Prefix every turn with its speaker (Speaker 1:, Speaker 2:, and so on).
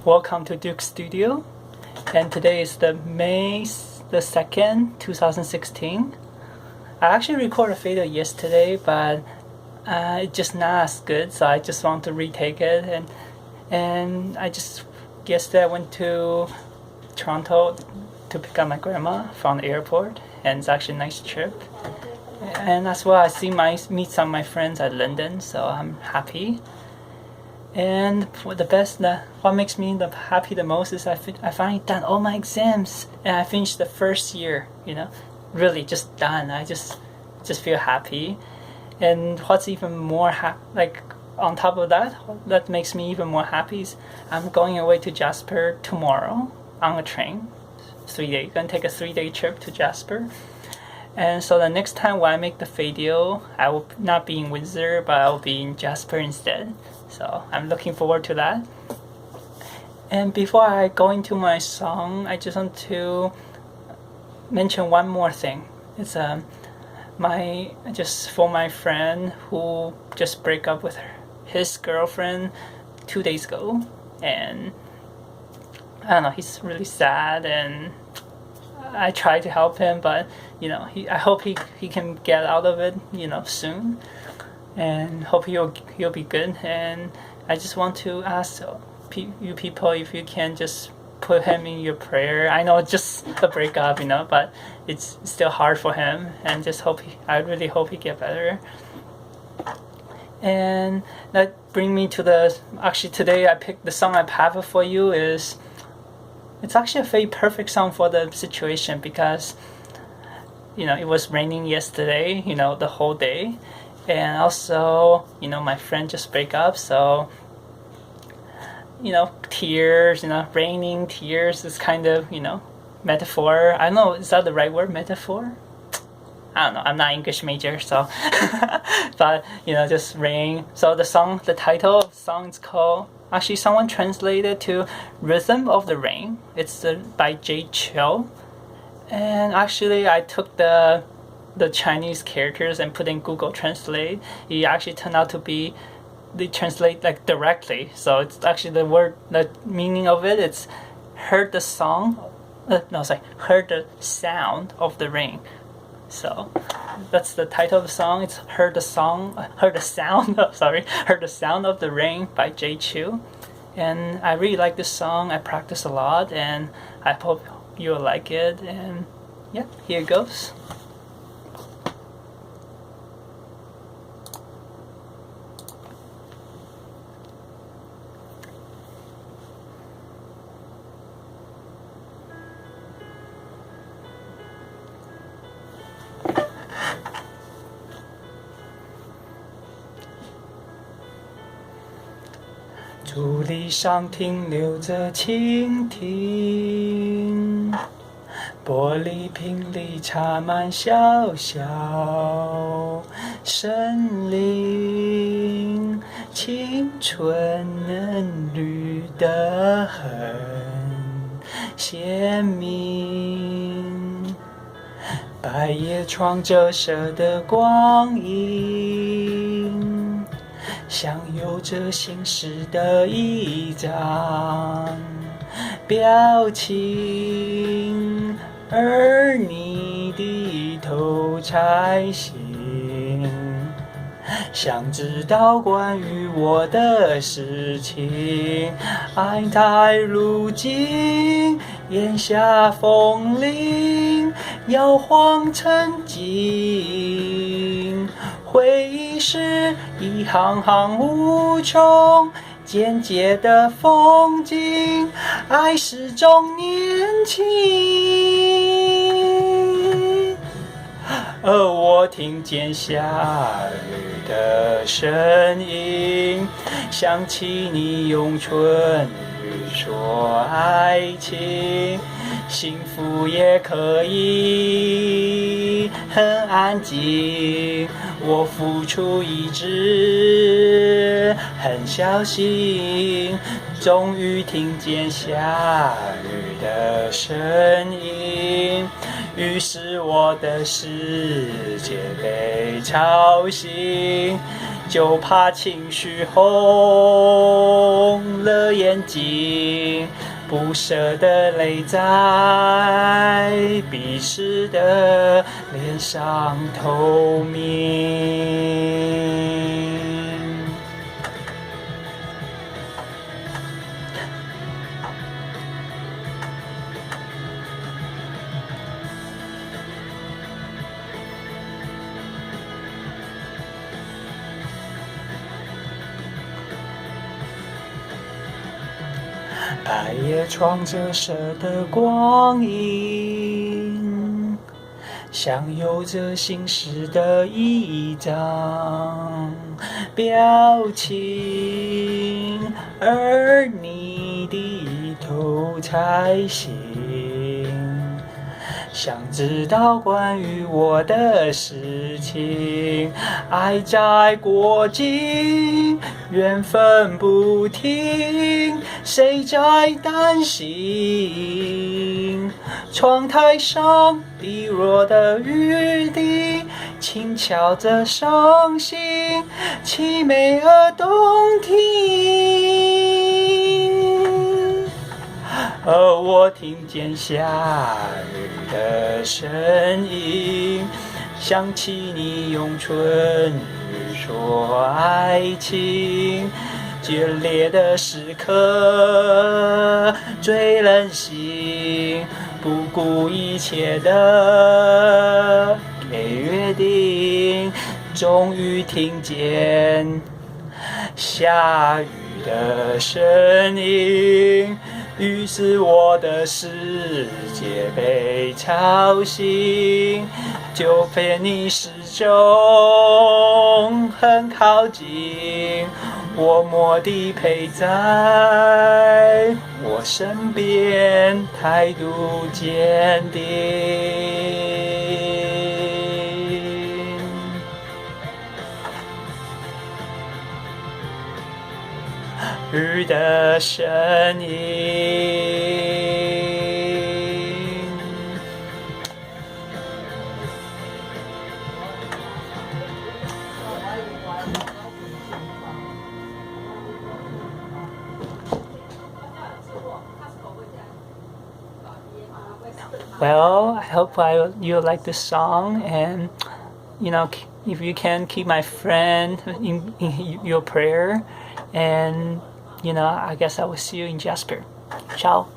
Speaker 1: Welcome to Duke Studio, and today is the May the 2nd, 2016. I actually recorded a video yesterday, but it's just not as good, so I just want to retake it. And I just yesterday I went to Toronto to pick up my grandma from the airport, and it's actually a nice trip. And as well, meet some of my friends at London, so I'm happy. And for what makes me happy the most is I finally done all my exams, and I finished the first year. Really just done. I just feel happy. And what's even more on top of that makes me even more happy is I'm going away to Jasper tomorrow on a train. 3 days. Gonna take a 3-day trip to Jasper. And so the next time when I make the video, I will not be in Windsor, but I will be in Jasper instead. So I'm looking forward to that. And before I go into my song, I just want to mention one more thing. It's for my friend who just broke up with his girlfriend 2 days ago, and I don't know, he's really sad, and I try to help him, but I hope he can get out of it soon, and hope he'll be good. And I just want to ask you people if you can just put him in your prayer. I know it's just a breakup, but it's still hard for him, and I really hope he get better. And that brings me to today I picked the song I have for you. It's actually a very perfect song for the situation, because it was raining yesterday, the whole day, and also my friend just break up, so tears, raining tears is kind of metaphor. I don't know, is that the right word, metaphor? I don't know, I'm not English major, so but just rain. So the title of the song is called, actually someone translated to Rhythm of the Rain. It's by Chou. And actually I took the Chinese characters and put in Google Translate. It actually turned out to be, they translate directly. So it's actually the meaning of it, it's heard the sound of the rain. So that's the title of the song. It's Heard the Sound of the Rain by Chou. And I really like this song. I practice a lot, and I hope you'll like it. And yeah, here it goes.竹篱上停留着蜻蜓，玻璃瓶里插满小小森林，青春嫩绿的很鲜明，白叶窗折射的光影，像有着心事的一张表情，而你低头拆信，想知道关于我的事情。爱太如今，眼下风铃摇晃沉静，回忆是一行行无穷简洁的风景，爱始终年轻。而我听见下雨的声音，想起你用唇语说爱情，幸福也可以很安静，我付出一直很小心，终于听见下雨的声音，于是我的世界被吵醒，就怕情绪红了眼睛，不舍的泪在彼此的脸上透明。白夜窗折射的光影，像有着心事的一张表情，而你低头才行，想知道关于我的事情，爱在过境，缘分不停，谁在担心？窗台上滴落的雨滴，轻敲着伤心，凄美而动听。而我听见下雨的声音，想起你用春语说爱情，决裂的时刻最任性，不顾一切的给约定。终于听见下雨的声音，于是我的世界被吵醒，就骗你始终很靠近，默默地陪在我身边，态度坚定。雨的声音。Well, I hope you like this song, and if you can keep my friend in your prayer, and I guess I will see you in Jasper. Ciao.